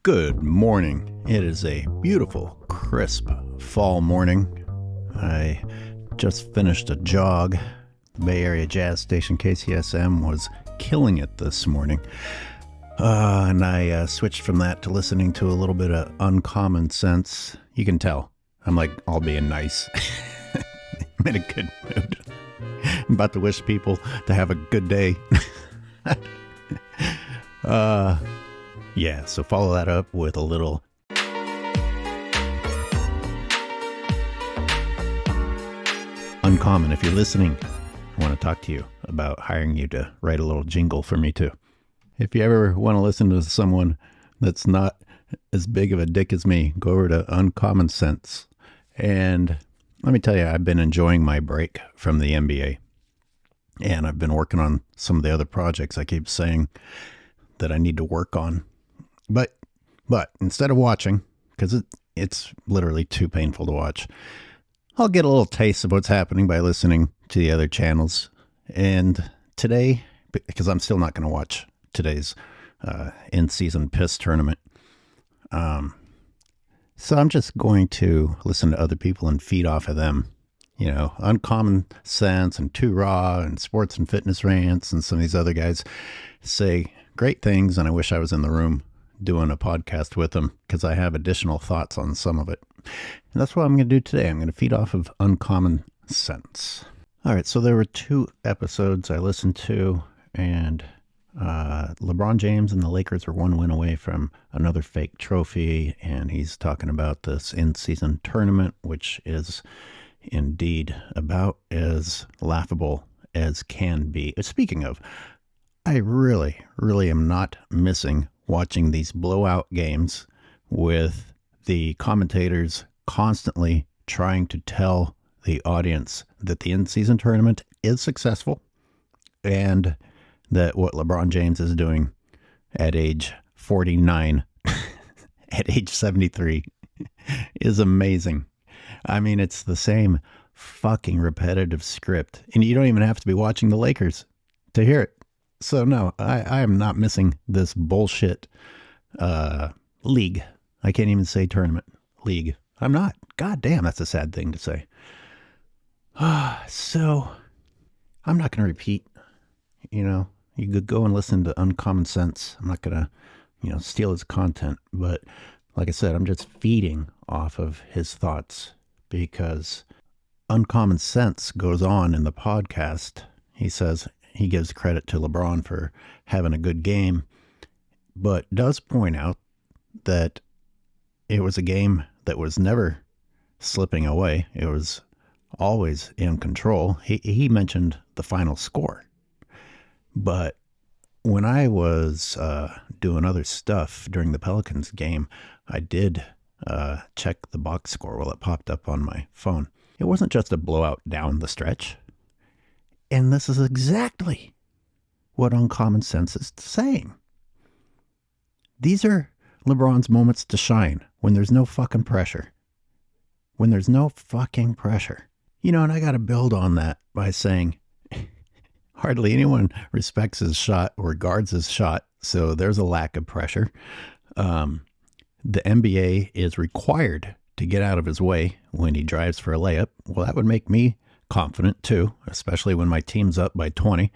Good morning. It is a beautiful, crisp fall morning. I just finished a jog. The Bay Area jazz station KCSM was killing it this morning. And I switched from that to listening to a little bit of Uncommon Sense. You can tell I'm like all being nice. I'm in a good mood. I'm about to wish people to have a good day. Yeah, so follow that up with a little Uncommon. If you're listening, I want to talk to you about hiring you to write a little jingle for me too. If you ever want to listen to someone that's not as big of a dick as me, go over to Uncommon Sense. And let me tell you, I've been enjoying my break from the NBA. And I've been working on some of the other projects I keep saying that I need to work on. But instead of watching, because it's literally too painful to watch, I'll get a little taste of what's happening by listening to the other channels. And today, because I'm still not going to watch today's in-season piss tournament, so I'm just going to listen to other people and feed off of them. You know, Uncommon Sense and Too Raw and Sports and Fitness Rants and some of these other guys say great things, and I wish I was in the room doing a podcast with them because I have additional thoughts on some of it. And that's what I'm going to do today. I'm going to feed off of Uncommon Sense. All right, so there were 2 episodes I listened to, and LeBron James and the Lakers were 1 win away from another fake trophy, and he's talking about this in-season tournament, which is indeed about as laughable as can be. Speaking of, I really am not missing watching these blowout games with the commentators constantly trying to tell the audience that the in-season tournament is successful and that what LeBron James is doing at age 49, at age 73, is amazing. I mean, it's the same fucking repetitive script, and you don't even have to be watching the Lakers to hear it. So no, I am not missing this bullshit league. I can't even say tournament. League. I'm not. God damn, that's a sad thing to say. So I'm not going to repeat. You know, you could go and listen to Uncommon Sense. I'm not going to, steal his content. But like I said, I'm just feeding off of his thoughts because Uncommon Sense goes on in the podcast. He says he gives credit to LeBron for having a good game, but does point out that it was a game that was never slipping away. It was always in control. He mentioned the final score. But when I was doing other stuff during the Pelicans game, I did check the box score while it popped up on my phone. It wasn't just a blowout down the stretch. And this is exactly what Uncommon Sense is saying. These are LeBron's moments to shine when there's no fucking pressure. When there's no fucking pressure. And I got to build on that by saying hardly anyone respects his shot or guards his shot, so there's a lack of pressure. The NBA is required to get out of his way when he drives for a layup. Well, that would make me confident too, especially when my team's up by 20.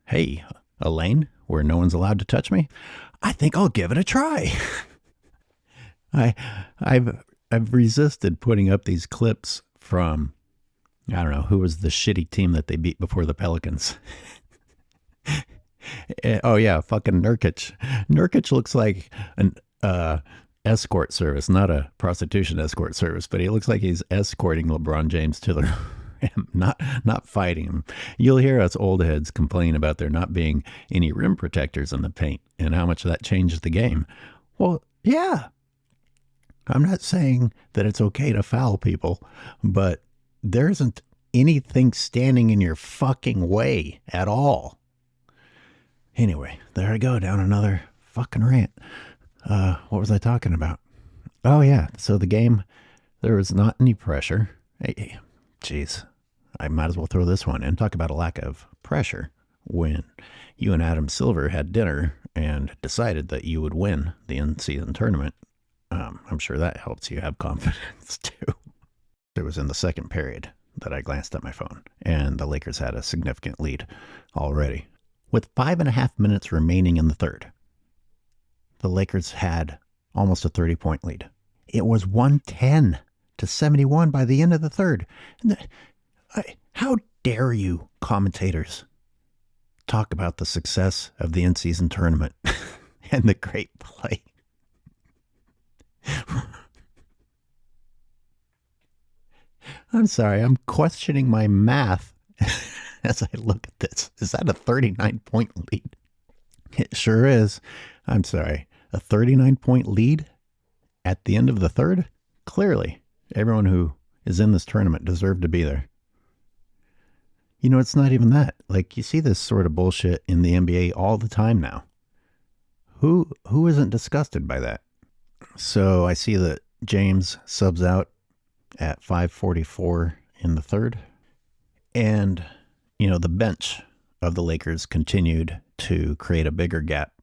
Hey, a lane where no one's allowed to touch me? I think I'll give it a try. I've resisted putting up these clips from, I don't know, who was the shitty team that they beat before the Pelicans. Oh yeah, fucking Nurkic. Nurkic looks like an escort service, not a prostitution escort service, but he looks like he's escorting LeBron James to the rim, not fighting him. You'll hear us old heads complain about there not being any rim protectors in the paint and how much that changed the game. Well, yeah. I'm not saying that it's okay to foul people, but there isn't anything standing in your fucking way at all. Anyway, there I go, down another fucking rant. What was I talking about? Oh yeah, so the game, there was not any pressure. Hey, geez, I might as well throw this one in. Talk about a lack of pressure when you and Adam Silver had dinner and decided that you would win the in-season tournament. I'm sure that helps you have confidence too. It was in the second period that I glanced at my phone, and the Lakers had a significant lead already. With 5.5 minutes remaining in the third, the Lakers had almost a 30-point lead. It was 110-71 by the end of the third. How dare you, commentators, talk about the success of the in-season tournament and the great play? I'm sorry, I'm questioning my math as I look at this. Is that a 39-point lead? It sure is. I'm sorry. A 39-point lead at the end of the third? Clearly, everyone who is in this tournament deserved to be there. You know, it's not even that. Like, you see this sort of bullshit in the NBA all the time now. Who isn't disgusted by that? So I see that James subs out at 5:44 in the third. And, you know, the bench of the Lakers continued to create a bigger gap.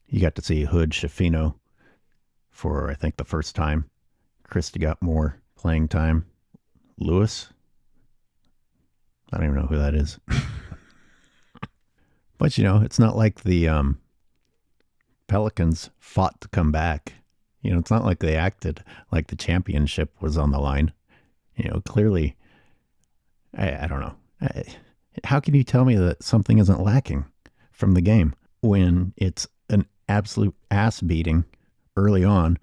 You got to see Hood Schifino for, I think, the first time. Christie got more playing time. Lewis? I don't even know who that is. But, you know, it's not like the Pelicans fought to come back. You know, it's not like they acted like the championship was on the line. You know, clearly, I don't know. How can you tell me that something isn't lacking from the game when it's an absolute ass beating early on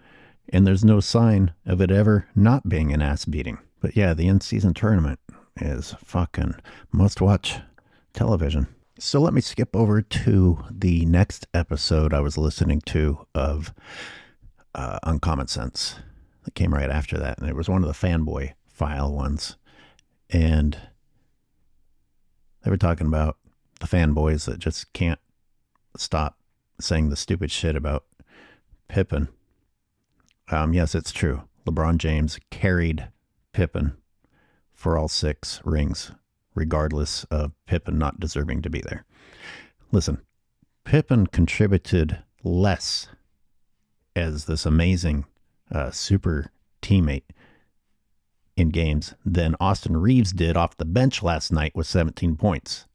and there's no sign of it ever not being an ass beating? But yeah, the in-season tournament is fucking must-watch television. So let me skip over to the next episode I was listening to of Uncommon Sense. That came right after that, and it was one of the fanboy file ones. And they were talking about the fanboys that just can't stop saying the stupid shit about Pippen. Yes, it's true. LeBron James carried Pippen for all 6 rings, regardless of Pippen not deserving to be there. Listen, Pippen contributed less as this amazing super teammate in games than Austin Reaves did off the bench last night with 17 points.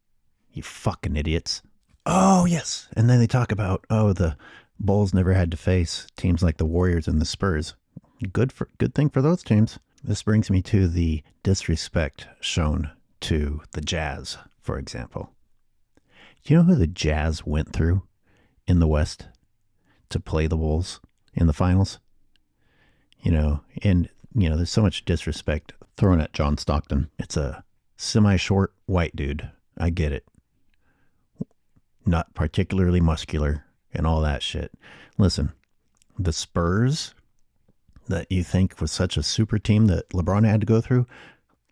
You fucking idiots. Oh, yes. And then they talk about, the Bulls never had to face teams like the Warriors and the Spurs. Good thing for those teams. This brings me to the disrespect shown to the Jazz, for example. Do you know who the Jazz went through in the West to play the Bulls in the finals? There's so much disrespect thrown at John Stockton. It's a semi-short white dude. I get it. Not particularly muscular and all that shit. Listen, the Spurs that you think was such a super team that LeBron had to go through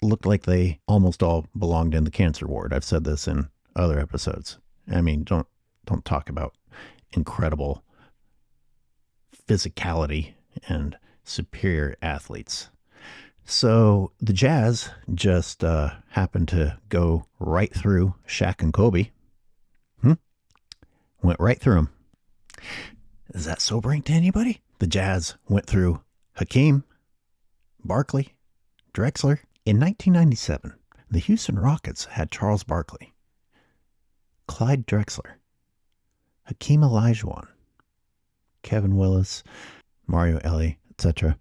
looked like they almost all belonged in the cancer ward. I've said this in other episodes. I mean, don't talk about incredible physicality and superior athletes. So the Jazz just happened to go right through Shaq and Kobe. Went right through them. Is that sobering to anybody? The Jazz went through Hakeem, Barkley, Drexler. In 1997, the Houston Rockets had Charles Barkley, Clyde Drexler, Hakeem Olajuwon, Kevin Willis, Mario Elie, etc.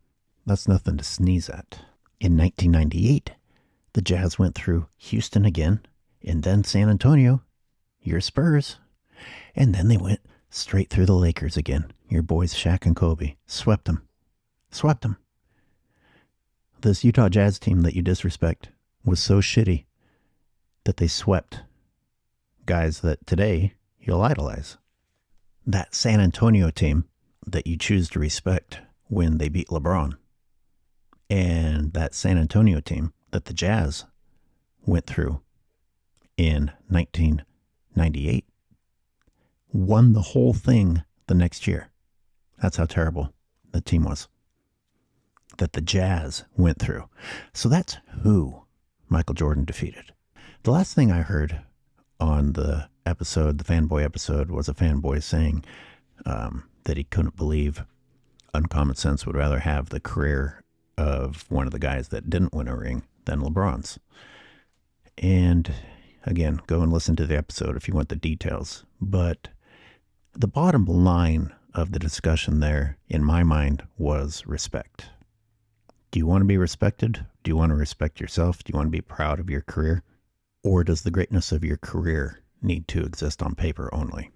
That's nothing to sneeze at. In 1998, the Jazz went through Houston again, and then San Antonio, your Spurs, and then they went straight through the Lakers again, your boys Shaq and Kobe. Swept them. This Utah Jazz team that you disrespect was so shitty that they swept guys that today you'll idolize. That San Antonio team that you choose to respect when they beat LeBron, and that San Antonio team that the Jazz went through in 1998 won the whole thing the next year. That's how terrible the team was that the Jazz went through. So that's who Michael Jordan defeated. The last thing I heard on the episode, the fanboy episode, was a fanboy saying that he couldn't believe Uncommon Sense would rather have the career of one of the guys that didn't win a ring than LeBron's. And again, go and listen to the episode if you want the details. But the bottom line of the discussion there, in my mind, was respect. Do you want to be respected? Do you want to respect yourself? Do you want to be proud of your career? Or does the greatness of your career need to exist on paper only?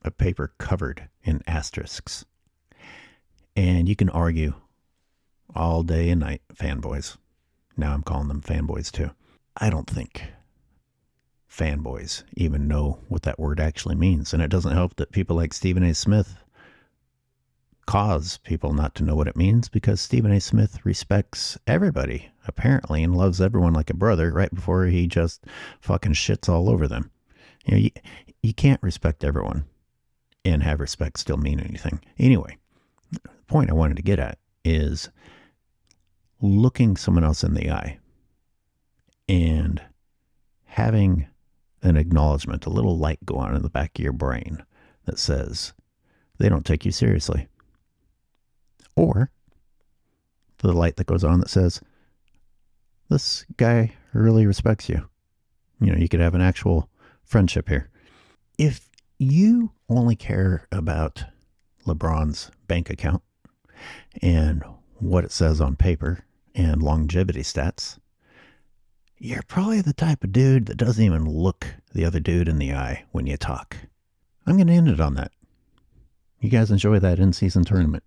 A paper covered in asterisks. And you can argue all day and night, fanboys. Now I'm calling them fanboys too. I don't think fanboys even know what that word actually means. And it doesn't help that people like Stephen A. Smith cause people not to know what it means, because Stephen A. Smith respects everybody, apparently, and loves everyone like a brother right before he just fucking shits all over them. You know, you can't respect everyone and have respect still mean anything. Anyway, the point I wanted to get at is looking someone else in the eye and having an acknowledgement, a little light go on in the back of your brain that says they don't take you seriously. Or the light that goes on that says, this guy really respects you. You know, you could have an actual friendship here. If you only care about LeBron's bank account and what it says on paper and longevity stats, you're probably the type of dude that doesn't even look the other dude in the eye when you talk. I'm going to end it on that. You guys enjoy that in-season tournament.